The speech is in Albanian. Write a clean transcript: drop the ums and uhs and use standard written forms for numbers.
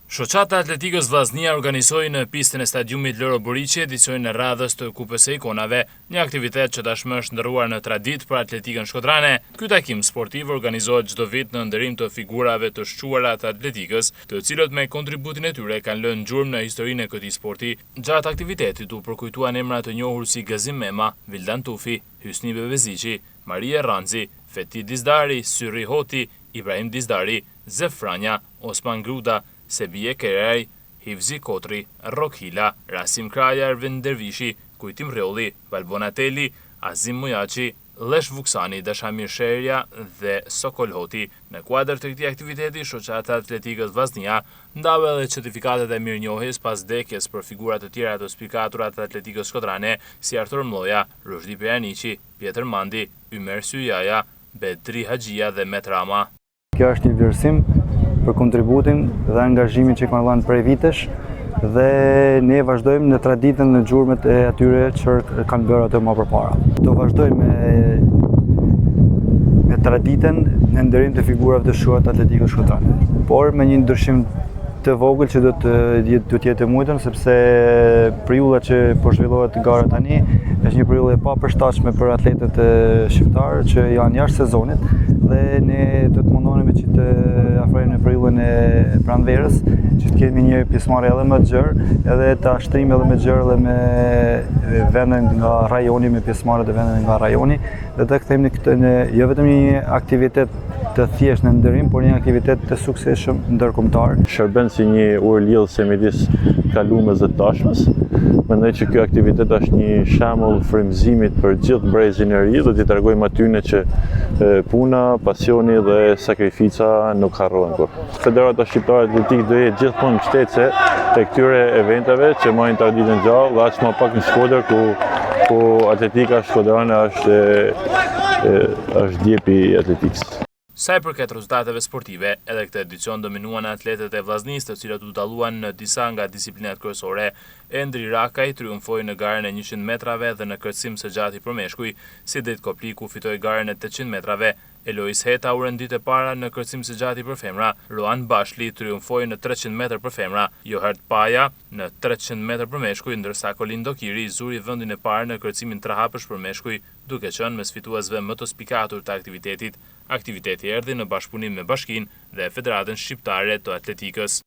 Shoqata Atletikës Vllaznia organizoi në pistën e stadiumit Loro Buriqi edicionin e radhës të Kupës së Ikonave, një aktivitet që tashmë është ndërruar në traditë për atletikën shkodrane. Ky takim sportiv organizohet çdo vit në ndërim të figurave të shquara të atletikës, të cilët me kontributin e tyre kanë lënë gjurmë në historinë e këtij sporti. Gjatë aktivitetit u përkujtuan emra të njohur si Gazim Mema, Vildan Tufi, Hysni Bebeziqi, Maria Ranzi, Fethi Dizdari, Syri Hoti, Ibrahim Dizdari, Zef Franja, Osman Gruda, Sebije Keraj, Hivzi Kotri, Rokhila, Rasim Kraja, Ervin Dervishi, Kujtim Rjolli, Balbonatelli, Azim Mujaci, Lesh Vuksani, Dashamir Sherja dhe Sokol Hoti. Në kuadër të këtij aktiviteti, Shoqata Atletikës Vllaznia ndau edhe certifikatet e mirënjohjes pas vdekjes për figura të tjera të spikatura të atletikës shkodrane, si Artur Mlloja, Rushdi Peraniqi, Pjetër Mandi, Ymer Syjaja, Bedri Haxhia dhe Met Rama. Kjo është një vlerësim për kontributin dhe angazhimin që kanë dhënë prej vitesh dhe ne vazhdojmë në traditën në gjurmët e atyre që kanë bërë ato më përpara. Do vazhdojmë me traditën në nderim të figurave të shquara të atletikës shkodrane, por me një ndryshim të vogël që do të jetë e mujtën, sepse periudha që po zhvillohet gara tani është një periudhë e papërshtatshme për atletët shqiptarë që janë jashtë sezonit dhe ne do të mundohemi që të afrohemi në periudhën e pranverës, që të kemi një pjesëmarrje edhe më të gjerë, edhe të ashtrim edhe më të gjerë edhe me vendet nga rajoni, me pjesëmarrjet e vendeve nga rajoni, dhe të kthehemi këtë në jo vetëm një aktivitet të thjesht në nderim, por një aktivitet të suksesshëm ndërkombëtar. Shërben si një urlidhje midis kalumes dhe tashmes. Mendoj që ky aktivitet është një shembull frymëzimit për gjithë brezin e ri, do t'i tregojmë atyre që puna, pasioni dhe sakrifica nuk harrohen kur. Federata Shqiptare Atletikë do jetë gjithmonë mbështetëse të këtyre eventeve që marrin traditën gjallë, dhe aq më pak në Shkodër ku atletika shkodrane është djepi i atletikës. Sa i përket rezultateve sportive, edhe këtë edicion dominuan atletët e Vllaznisë, të cilët u dalluan në disa nga disiplinat kryesore. Endri Rakaj triumfoi në garën e 100 metrave dhe në kërcim së gjatë i përmeshkuj, si Det Kopliku fitoi garën e 800 metrave. Elois Heta u rendit e para në kërcim së gjatë i për femra. Roan Bashli triumfoi në 300 metër për femra. Johert Paja në 300 metër për meshkuj, ndërsa Kolindo Kiri zuri vendin e parë në kërcimin trahapësh për meshkuj, duke qenë mes fituesve më të spikatur të aktivitetit. Aktiviteti erdhi në bashkëpunim me Bashkinë dhe Federatën Shqiptare të Atletikës.